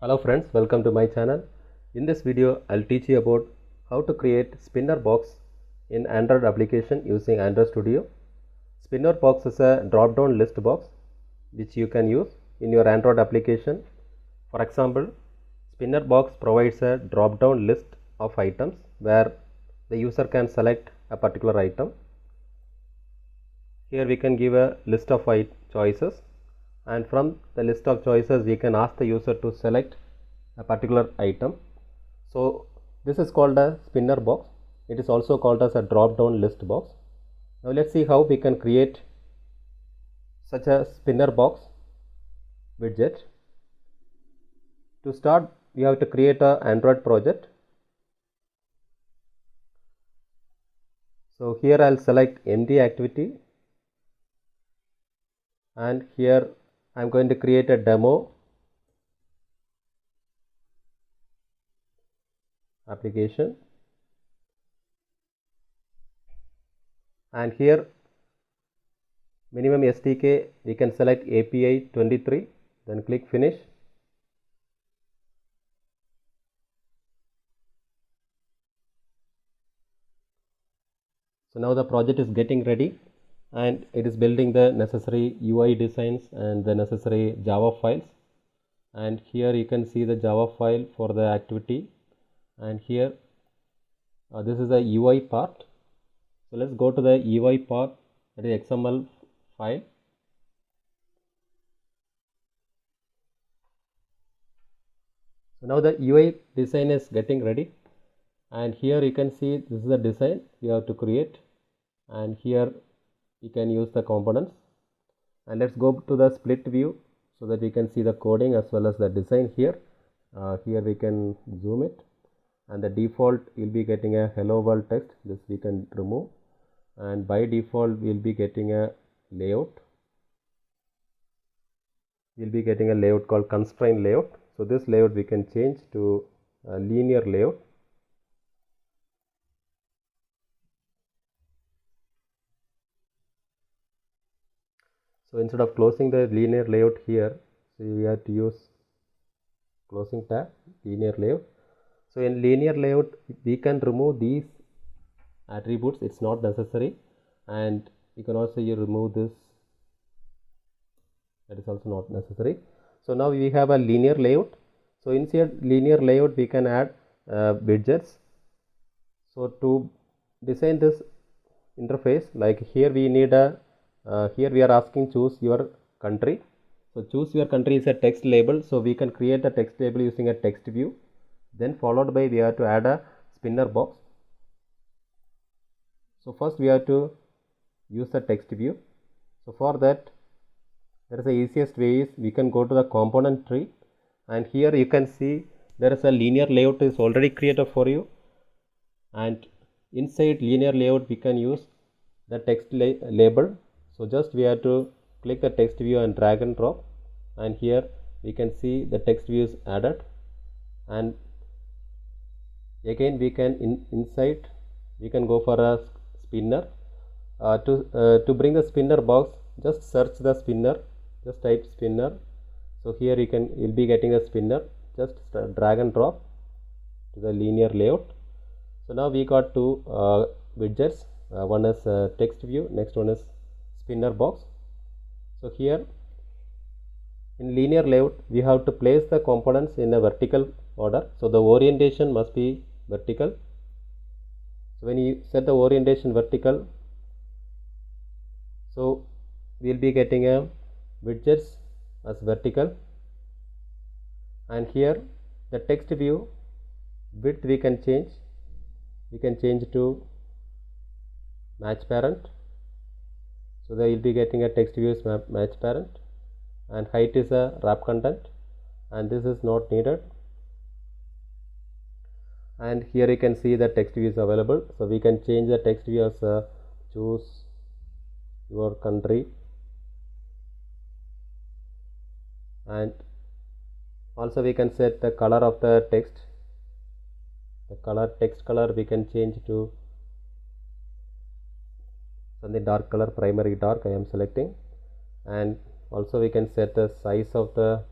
Hello friends, welcome to my channel. In this video, I'll teach you about how to create spinner box in Android application using Android Studio. Spinner box is a drop-down list box which you can use in your Android application. For example, spinner box provides a drop-down list of items where the user can select a particular item. Here we can give a list of choices, and from the list of choices we can ask the user to select a particular item. So this is called a spinner box. It is also called as a drop down list box. Now let's see how we can create such a spinner box widget. To start, we have to create an Android project. So here I'll select MD activity, and here I'm going to create a demo application, and here minimum SDK we can select API 23, then click finish. So now the project is getting ready and it is building the necessary UI designs and the necessary Java files, and here you can see the Java file for the activity, and here this is the UI part. So let's go to the UI part, that is XML file. So now the UI design is getting ready, and here you can see this is the design you have to create, and here you can use the components. And let's go to the split view so that we can see the coding as well as the design here. Here we can zoom it, and the default you'll be getting a hello world text. This we can remove, and by default we'll be getting a layout. We'll be getting a layout called constraint layout. So this layout we can change to a linear layout. So instead of closing the linear layout here, so we have to use closing tab, linear layout. So in linear layout we can remove these attributes, it's not necessary, and you can also remove this, that is also not necessary. So now we have a linear layout. So inside linear layout we can add widgets. So to design this interface, like here we need a here we are asking choose your country. So choose your country is a text label, so we can create a text label using a text view, then followed by we have to add a spinner box. So first we have to use the text view. So for that, there is the easiest way is we can go to the component tree, and here you can see there is a linear layout is already created for you, and inside linear layout we can use the text label. So just we have to click the text view and drag and drop, and here we can see the text view is added, and again we can inside we can go for a spinner. To bring the spinner box, just search the spinner, just type spinner. So here you'll be getting a spinner, just drag and drop to the linear layout. So now we got two widgets, one is text view, next one is spinner box. So here in linear layout we have to place the components in a vertical order, so the orientation must be vertical. So when you set the orientation vertical, so we'll be getting a widgets as vertical, and here the text view width we can change to match parent. So there you'll be getting a text view is match parent, and height is a wrap content, and this is not needed. And here you can see the text view is available, so we can change the text view as choose your country, and also we can set the color of the text. The text color we can change to something dark color, primary dark I am selecting, and also we can set the size of the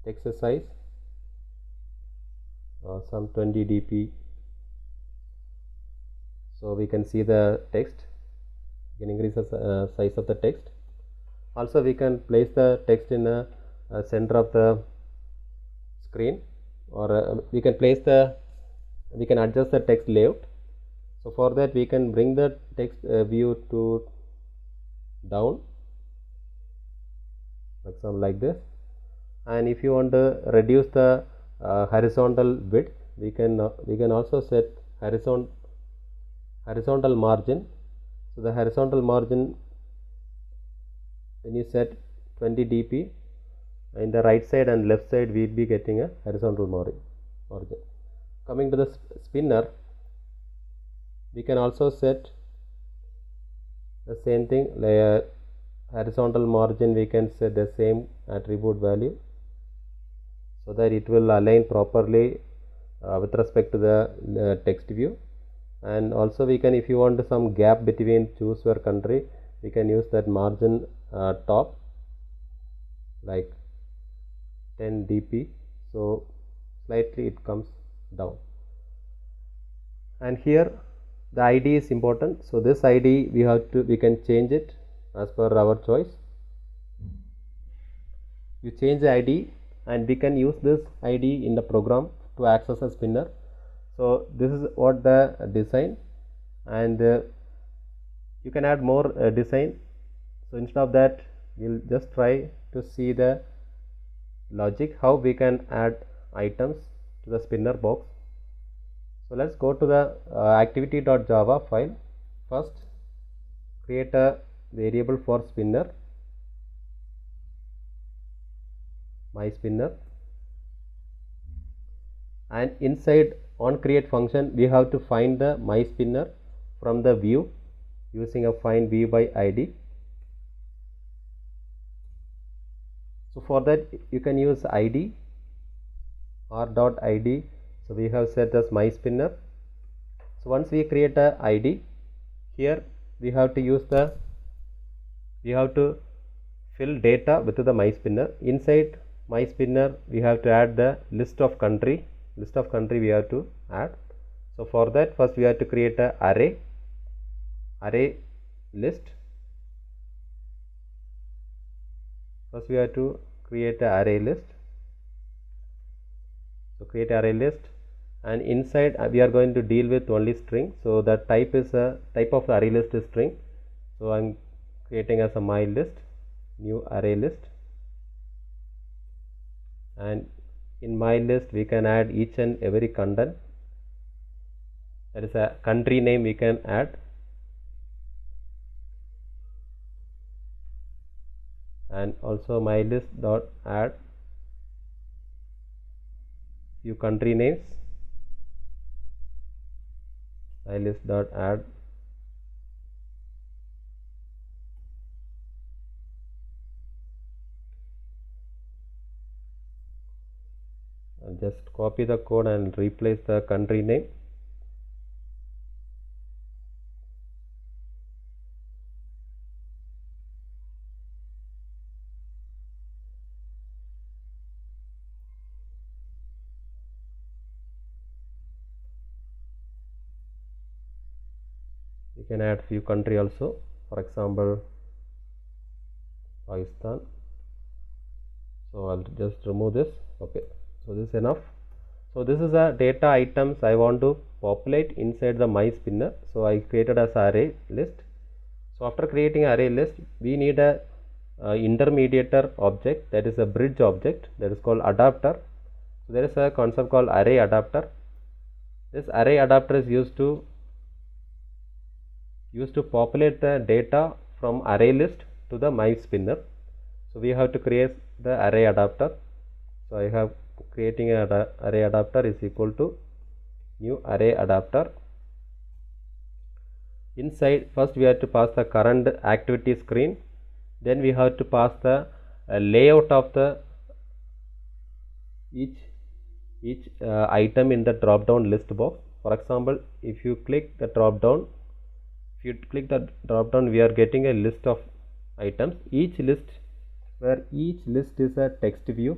text size, some 20 dp. So we can see the text. We can increase the size of the text. Also we can place the text in the center of the screen, or we can adjust the text layout. So for that we can bring the text view to down, for example like this. And if you want to reduce the horizontal width, we can also set horizontal margin. So the horizontal margin, when you set 20 dp, in the right side and left side we will be getting a horizontal margin. Coming to the spinner, we can also set the same thing, like horizontal margin we can set the same attribute value, so that it will align properly with respect to the text view. And also we can, if you want some gap between choose your country, we can use that margin top like 10 dp, so slightly it comes down. And here the ID is important, so this ID we can change it as per our choice. You change the ID and we can use this ID in the program to access a spinner. So this is what the design, and you can add more design. So instead of that, we'll just try to see the logic how we can add items to the spinner box. So let's go to the activity.java file. First create a variable for spinner, my spinner, and inside on create function we have to find the my spinner from the view using a find view by id. So for that you can use id r.id. So we have set as my spinner. So once we create a id, here we have to fill data with the my spinner. Inside my spinner we have to add the list of country we have to add. So for that, first we have to create a array list. First we have to create a array list. So create array list, and inside we are going to deal with only string. So the type of the array list is string. So I'm creating as a my list, new array list, and in my list we can add each and every content. That is a country name we can add, and also my list dot add few country names, my list dot add and just copy the code and replace the country name. You can add few country also, for example Pakistan. So I'll just remove this. Okay, so this is enough. So this is the data items I want to populate inside the my spinner. So I created as array list. So after creating array list, we need a intermediator object, that is a bridge object, that is called adapter. So there is a concept called array adapter. This array adapter is used to populate the data from array list to the my spinner. So we have to create the array adapter. So I have creating an array adapter is equal to new array adapter. Inside, first we have to pass the current activity screen, then we have to pass the layout of the each item in the drop down list box. For example, if you click the drop down, we are getting a list of items. Each list is a text view.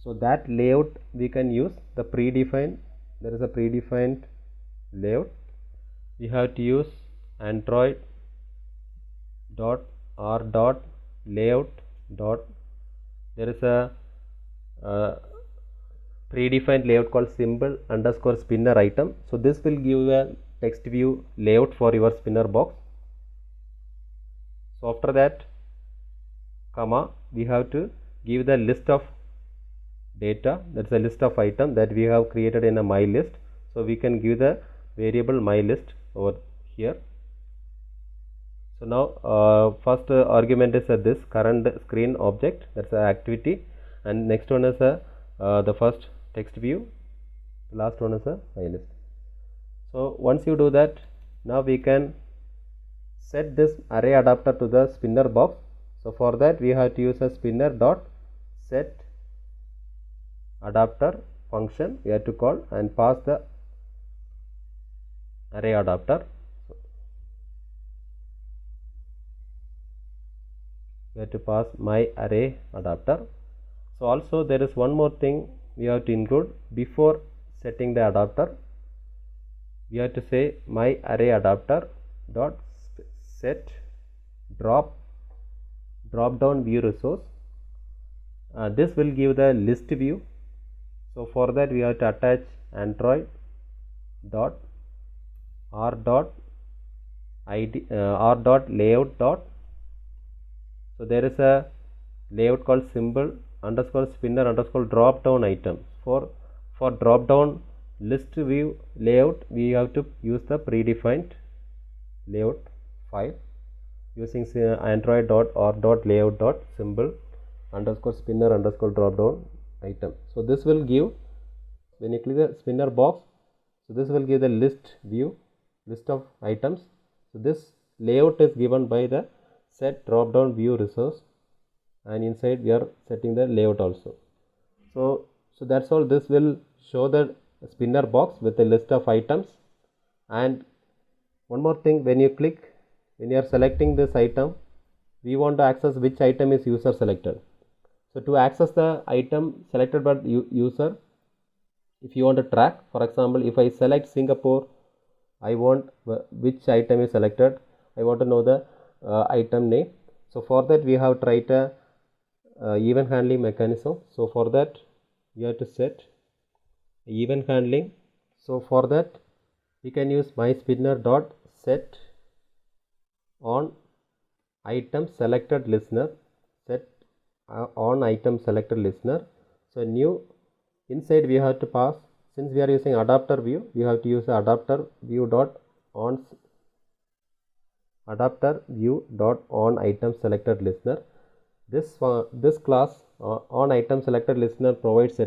So that layout we can use the predefined. There is a predefined layout. We have to use android dot r dot layout dot. There is a predefined layout called symbol underscore spinner item. So this will give a text view layout for your spinner box. So after that, comma, we have to give the list of data. That's a list of item that we have created in a my list. So we can give the variable my list over here. So now first argument is this current screen object, that's a activity, and next one is the first text view, the last one is a my list. So once you do that, now we can set this array adapter to the spinner box. So for that we have to use a spinner dot set adapter function we have to call and pass the array adapter. We have to pass my array adapter. So also there is one more thing we have to include before setting the adapter. We have to say my array adapter dot set drop down view resource. This will give the list view. So for that we have to attach android dot r dot id r dot layout dot. So there is a layout called symbol underscore spinner underscore drop down item. For drop down list view layout we have to use the predefined layout file using android dot r dot layout dot symbol underscore spinner underscore drop down item. So this will give, when you click the spinner box, so this will give the list view, list of items. So this layout is given by the set drop down view resource, and inside we are setting the layout also. So that's all. This will show the spinner box with a list of items. And one more thing, when you are selecting this item, we want to access which item is user selected. So to access the item selected by user, if you want to track, for example, if I select Singapore, I want which item is selected, I want to know the item name. So for that we have to write a event handling mechanism. So for that we have to set event handling. So for that we can use my spinner dot set on item selected listener, set on item selected listener. So new, inside we have to pass, since we are using adapter view, we have to use adapter view dot on adapter view dot on item selected listener. This class on item selected listener provides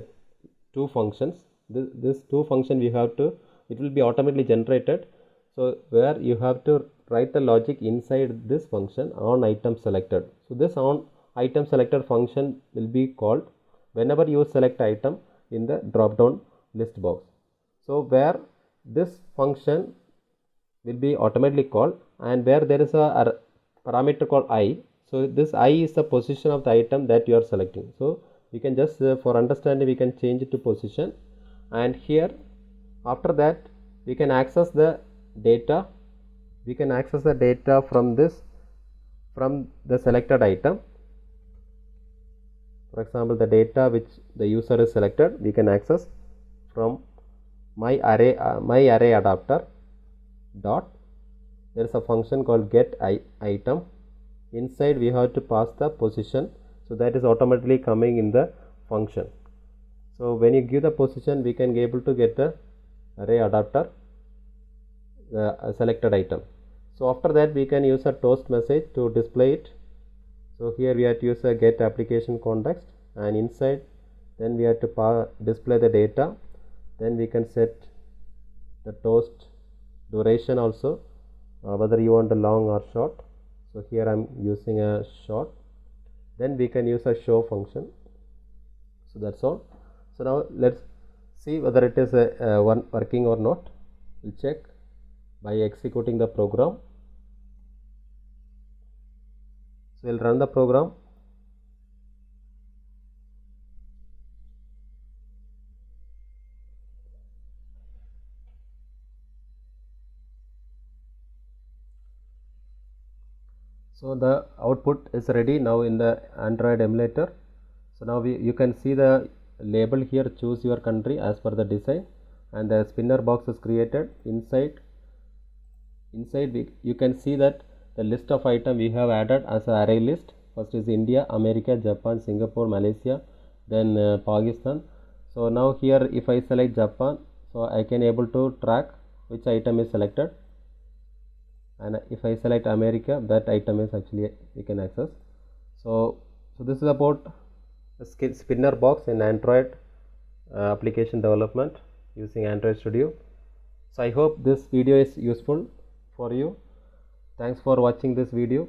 two functions. This two function we have to, it will be automatically generated. So where you have to write the logic inside this function on item selected. So this on item selected function will be called whenever you select item in the drop down list box. So where this function will be automatically called, and where there is a parameter called I. So this I is the position of the item that you are selecting. So we can just for understanding we can change it to position, and here after that we can access the data. We can access the data from the selected item. For example, the data which the user is selected, we can access from my array adapter dot, there is a function called get item. Inside we have to pass the position, so that is automatically coming in the function. So when you give the position, we can be able to get the array adapter, the selected item. So after that we can use a toast message to display it. So here we have to use a get application context, and inside then we have to display the data. Then we can set the toast duration also, whether you want a long or short. So here I am using a short. Then we can use a show function. So that's all. So now let's see whether it is working or not. We'll check by executing the program. So we'll run the program. So the output is ready now in the Android emulator. So now you can see the label here, choose your country as per the design, and the spinner box is created. Inside you can see that the list of item we have added as an array list. First is India, America, Japan, Singapore, Malaysia, then Pakistan. So now here if I select Japan, so I can able to track which item is selected, and if I select America, that item is actually we can access. So this is about the spinner box in Android application development using Android Studio. So I hope this video is useful for you. Thanks for watching this video.